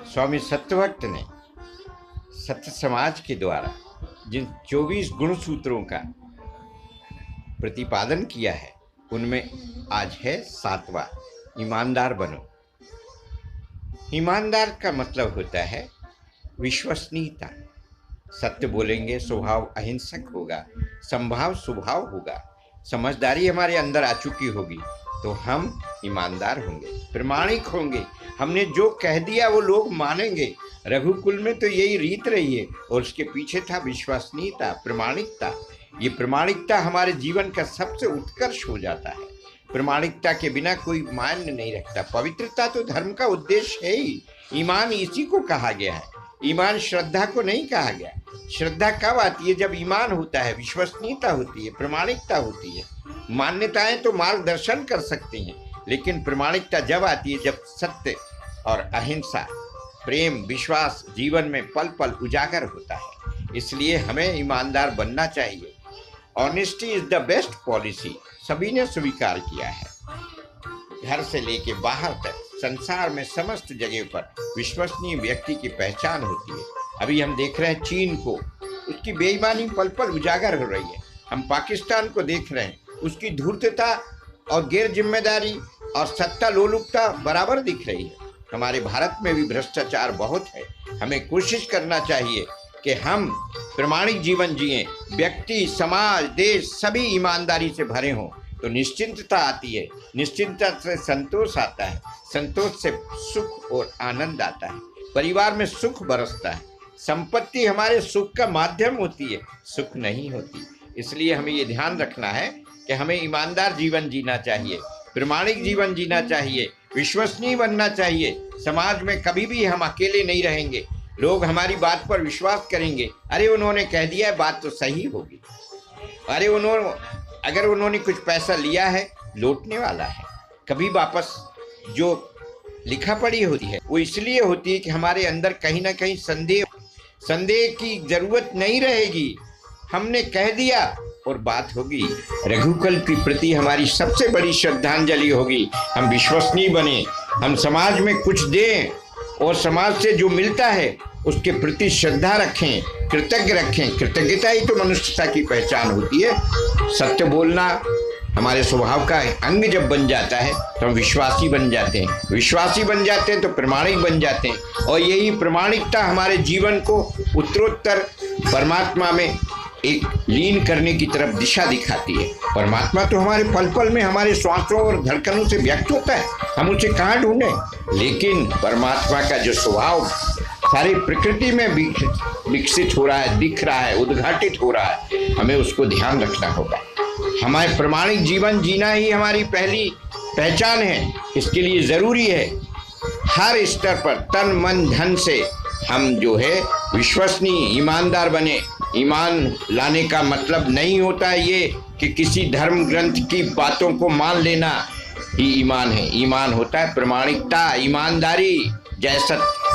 स्वामी सत्यभक्त ने सत्य समाज के द्वारा जिन 24 गुण सूत्रों का प्रतिपादन किया है उनमें आज है 7वां, ईमानदार बनो। ईमानदार का मतलब होता है विश्वसनीयता। सत्य बोलेंगे, स्वभाव अहिंसक होगा, संभाव स्वभाव होगा, समझदारी हमारे अंदर आ चुकी होगी तो हम ईमानदार होंगे, प्रामाणिक होंगे। हमने जो कह दिया वो लोग मानेंगे। रघुकुल में तो यही रीत रही है और उसके पीछे था विश्वसनीयता, प्रामाणिकता। ये प्रामाणिकता हमारे जीवन का सबसे उत्कर्ष हो जाता है। प्रामाणिकता के बिना कोई मान्य नहीं रखता। पवित्रता तो धर्म का उद्देश्य है ही। ईमान इसी को कहा गया है। ईमान श्रद्धा को नहीं कहा गया। श्रद्धा कब आती है? जब ईमान होता है, विश्वसनीयता होती है, प्रामाणिकता होती है। मान्यताएं तो मार्गदर्शन कर सकती हैं, लेकिन प्रामाणिकता जब आती है जब सत्य और अहिंसा, प्रेम, विश्वास जीवन में पल पल उजागर होता है। इसलिए हमें ईमानदार बनना चाहिए। Honesty is the best policy, सभी ने स्वीकार किया है। घर से लेके बाहर तक संसार में समस्त जगह पर विश्वसनीय व्यक्ति की पहचान होती है। अभी हम देख रहे हैं चीन को, उसकी बेईमानी पल पल उजागर हो रही है। हम पाकिस्तान को देख रहे हैं, उसकी धूर्तता और गैर जिम्मेदारी और सत्ता लोलुपता बराबर दिख रही है। हमारे भारत में भी भ्रष्टाचार बहुत है। हमें कोशिश करना चाहिए कि हम प्रामाणिक जीवन जिएं, व्यक्ति, समाज, देश सभी ईमानदारी से भरे हों तो निश्चिंतता आती है। निश्चिंतता से संतोष आता है, संतोष से सुख और आनंद आता है, परिवार में सुख बरसता है। संपत्ति हमारे सुख का माध्यम होती है, सुख नहीं होती। इसलिए हमें ये ध्यान रखना है कि हमें ईमानदार जीवन जीना चाहिए, प्रामाणिक जीवन जीना चाहिए, विश्वसनीय बनना चाहिए। समाज में कभी भी हम अकेले नहीं रहेंगे। लोग हमारी बात पर विश्वास करेंगे। अरे उन्होंने कह दिया है, बात तो सही होगी। अरे अगर उन्होंने कुछ पैसा लिया है, लौटने वाला है। कभी वापस जो लिखा पड़ी होती है वो इसलिए होती है कि हमारे अंदर कहीं ना कहीं संदेह की जरूरत नहीं रहेगी। हमने कह दिया और बात होगी। रघुकुल के प्रति हमारी सबसे बड़ी श्रद्धांजलि होगी। हम विश्वसनीय बने, हम समाज में कुछ दें और समाज से जो मिलता है उसके प्रति श्रद्धा रखें, कृतज्ञ रखें। कृतज्ञता ही तो मनुष्यता की पहचान होती है। सत्य बोलना हमारे स्वभाव का अंग जब बन जाता है तो हम विश्वासी बन जाते हैं। विश्वासी बन जाते हैं तो प्रामाणिक बन जाते हैं और यही प्रामाणिकता हमारे जीवन को उत्तरोत्तर परमात्मा में एक लीन करने की तरफ दिशा दिखाती है। परमात्मा तो हमारे पल पल में हमारे श्वासों और धड़कनों से व्यक्त होता है, हम उसे कहाँ ढूंढें? लेकिन परमात्मा का जो स्वभाव सारी प्रकृति में विकसित हो रहा है, दिख रहा है, उद्घाटित हो रहा है, हमें उसको ध्यान रखना होगा। हमारे प्रामाणिक जीवन जीना ही हमारी पहली पहचान है। इसके लिए जरूरी है हर स्तर पर तन मन धन से हम जो है विश्वसनीय, ईमानदार बने। ईमान लाने का मतलब नहीं होता है ये कि किसी धर्म ग्रंथ की बातों को मान लेना ही ईमान है। ईमान होता है प्रामाणिकता, ईमानदारी। जय सत्य।